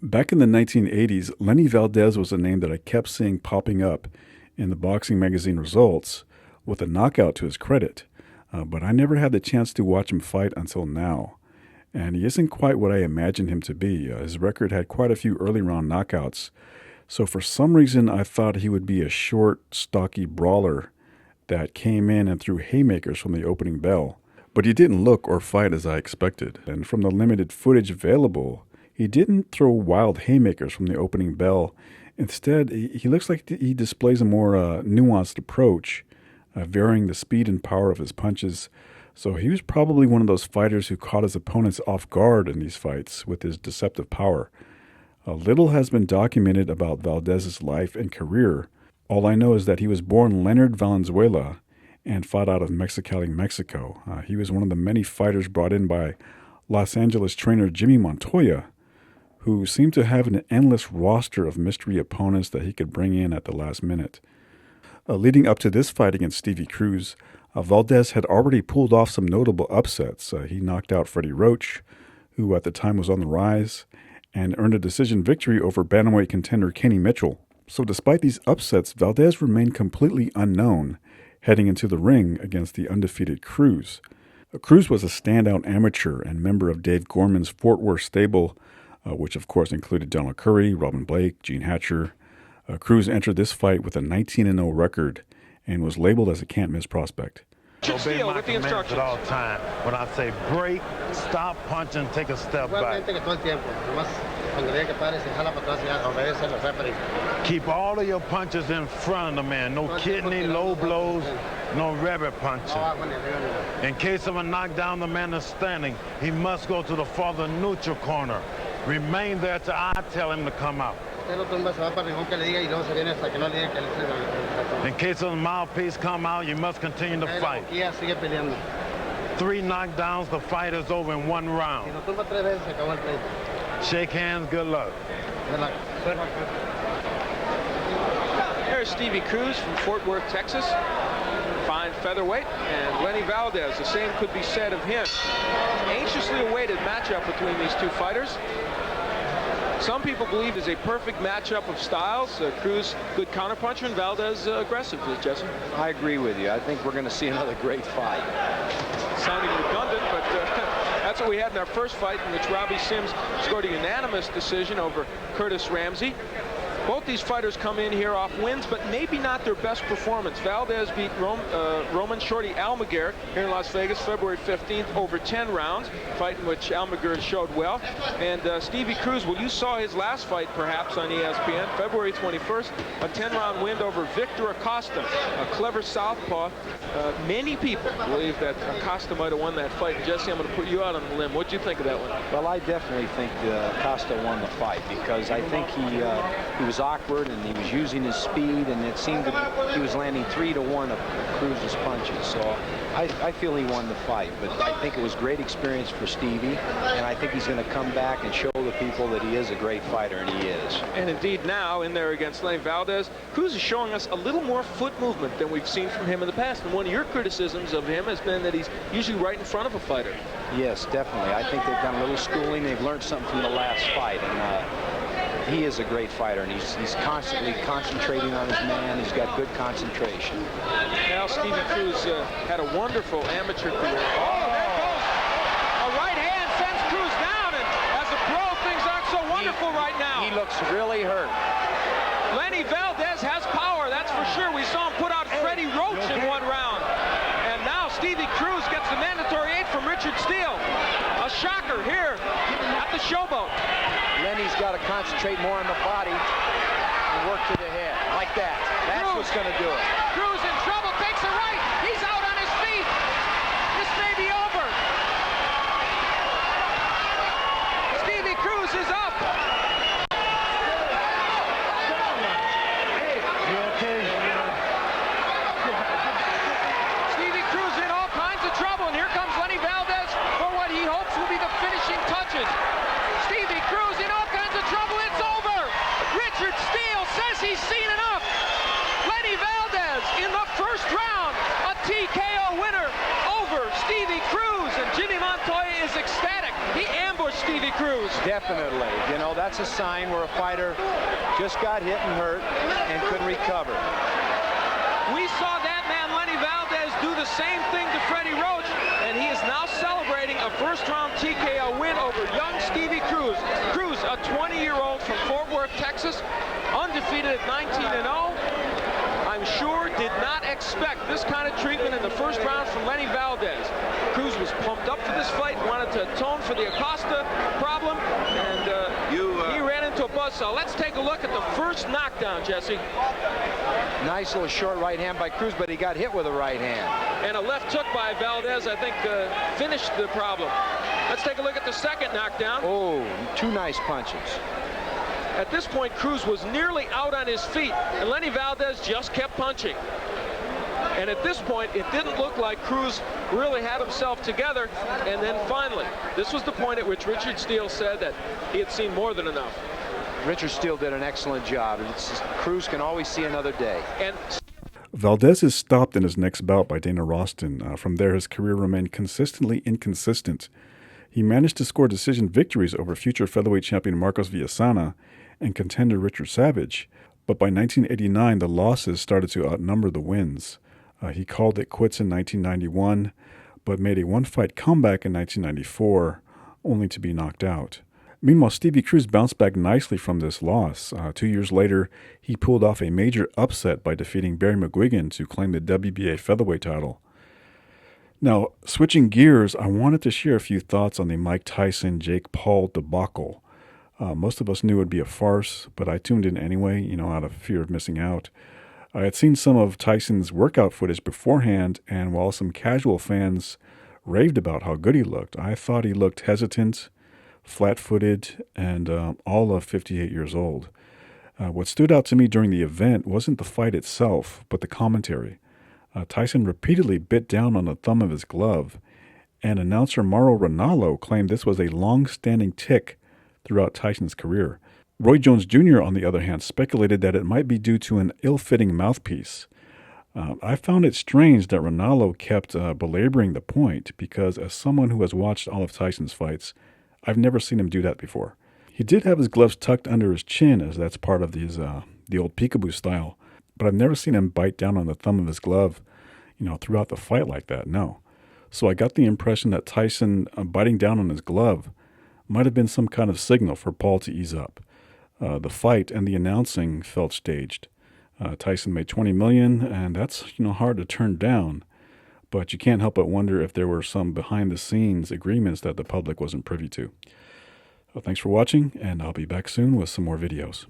Back in the 1980s, Lenny Valdez was a name that I kept seeing popping up in the boxing magazine results with a knockout to his credit, but I never had the chance to watch him fight until now. And he isn't quite what I imagined him to be. His record had quite a few early round knockouts, so for some reason I thought he would be a short, stocky brawler that came in and threw haymakers from the opening bell. But he didn't look or fight as I expected, and from the limited footage available, he didn't throw wild haymakers from the opening bell. Instead, he looks like he displays a more nuanced approach, varying the speed and power of his punches. So he was probably one of those fighters who caught his opponents off guard in these fights with his deceptive power. Little has been documented about Valdez's life and career. All I know is that he was born Leonard Valenzuela and fought out of Mexicali, Mexico. He was one of the many fighters brought in by Los Angeles trainer Jimmy Montoya, who seemed to have an endless roster of mystery opponents that he could bring in at the last minute. Leading up to this fight against Stevie Cruz, Valdez had already pulled off some notable upsets. He knocked out Freddie Roach, who at the time was on the rise, and earned a decision victory over bantamweight contender Kenny Mitchell. So despite these upsets, Valdez remained completely unknown heading into the ring against the undefeated Cruz. Cruz was a standout amateur and member of Dave Gorman's Fort Worth stable, which of course included Donald Curry, Robin Blake, Gene Hatcher. Cruz entered this fight with a 19-0 record and was labeled as a can't-miss prospect. Obey my commands at all time. When I say break, stop, punch, and take a step back. Keep all of your punches in front of the man. No kidney, low blows, no rabbit punching. In case of a knockdown, the man is standing. He must go to the farther neutral corner. Remain there till I tell him to come out. In case of the mouthpiece come out, you must continue to fight. 3 knockdowns, the fight is over in 1 round. Shake hands, good luck. There's Stevie Cruz from Fort Worth, Texas. Fine featherweight. And Lenny Valdez, the same could be said of him. Anxiously awaited matchup between these two fighters. Some people believe it's a perfect matchup of styles. Cruz, good counterpuncher, and Valdez, aggressive. Jesse? I agree with you. I think we're going to see another great fight. Sounding redundant, but that's what we had in our first fight, in which Robbie Sims scored a unanimous decision over Curtis Ramsey. Both these fighters come in here off wins, but maybe not their best performance. Valdez beat Roman Shorty Almaguer here in Las Vegas, February 15th, over 10 rounds, fight in which Almaguer showed well. And Stevie Cruz, well, you saw his last fight, perhaps, on ESPN, February 21st, a 10-round win over Victor Acosta, a clever southpaw. Many people believe that Acosta might have won that fight. And Jesse, I'm going to put you out on the limb. What do you think of that one? Well, I definitely think Acosta won the fight, because I think he was awkward and he was using his speed, and it seemed he was landing 3-1 of Cruz's punches. So I feel he won the fight, but I think it was great experience for Stevie, and I think he's going to come back and show the people that he is a great fighter, and he is. And indeed now, in there against Lenny Valdez, Cruz is showing us a little more foot movement than we've seen from him in the past. And one of your criticisms of him has been that he's usually right in front of a fighter. Yes, definitely. I think they've done a little schooling. They've learned something from the last fight, and he is a great fighter, and he's constantly concentrating on his man. He's got good concentration. Now Stevie Cruz had a wonderful amateur career. Oh, there goes a right hand, sends Cruz down, and as a pro, things aren't so wonderful right now. He looks really hurt. Lenny Valdez has power, that's for sure. We saw him put out Freddie Roach in 1 round. And now Stevie Cruz gets the mandatory 8 from Richard Steele. A shocker here at the Showboat. Lenny's got to concentrate more on the body and work to the head, like that. That's Cruz, what's going to do it. Cruz in trouble, takes a right. He's out on his feet. This may be over. Stevie Cruz is up. You okay? Stevie Cruz in all kinds of trouble, and here comes Lenny Valdez for what he hopes will be the finishing touches. Stevie Cruz in all kinds of trouble. It's over. Richard Steele says he's seen enough. Lenny Valdez in the Stevie Cruz. Definitely. You know, that's a sign where a fighter just got hit and hurt and couldn't recover. We saw that man, Lenny Valdez, do the same thing to Freddie Roach, and he is now celebrating a first-round TKO win over young Stevie Cruz. Cruz, a 20-year-old from Fort Worth, Texas, undefeated at 19-0. I'm sure did not expect this kind of treatment in the first round from Lenny Valdez. Cruz was pumped up for this fight, wanted to atone for the Acosta problem, and he ran into a buzzsaw. Let's take a look at the first knockdown, Jesse. Nice little short right hand by Cruz, but he got hit with a right hand. And a left hook by Valdez, I think, finished the problem. Let's take a look at the second knockdown. Oh, two nice punches. At this point, Cruz was nearly out on his feet, and Lenny Valdez just kept punching. And at this point, it didn't look like Cruz really had himself together. And then finally, this was the point at which Richard Steele said that he had seen more than enough. Richard Steele did an excellent job. Cruz can always see another day. And Valdez is stopped in his next bout by Dana Roston. From there, his career remained consistently inconsistent. He managed to score decision victories over future featherweight champion Marcos Villasana and contender Richard Savage, but by 1989, the losses started to outnumber the wins. He called it quits in 1991, but made a one-fight comeback in 1994, only to be knocked out. Meanwhile, Stevie Cruz bounced back nicely from this loss. 2 years later, he pulled off a major upset by defeating Barry McGuigan to claim the WBA featherweight title. Now, switching gears, I wanted to share a few thoughts on the Mike Tyson-Jake Paul debacle. Most of us knew it would be a farce, but I tuned in anyway, out of fear of missing out. I had seen some of Tyson's workout footage beforehand, and while some casual fans raved about how good he looked, I thought he looked hesitant, flat-footed, and all of 58 years old. What stood out to me during the event wasn't the fight itself, but the commentary. Tyson repeatedly bit down on the thumb of his glove, and announcer Mauro Ranallo claimed this was a long-standing tic throughout Tyson's career. Roy Jones Jr., on the other hand, speculated that it might be due to an ill-fitting mouthpiece. I found it strange that Ranallo kept belaboring the point because, as someone who has watched all of Tyson's fights, I've never seen him do that before. He did have his gloves tucked under his chin, as that's part of the old peekaboo style, but I've never seen him bite down on the thumb of his glove, throughout the fight like that, no. So I got the impression that Tyson biting down on his glove might have been some kind of signal for Paul to ease up. The fight and the announcing felt staged. Tyson made $20 million, and that's hard to turn down. But you can't help but wonder if there were some behind-the-scenes agreements that the public wasn't privy to. Thanks for watching, and I'll be back soon with some more videos.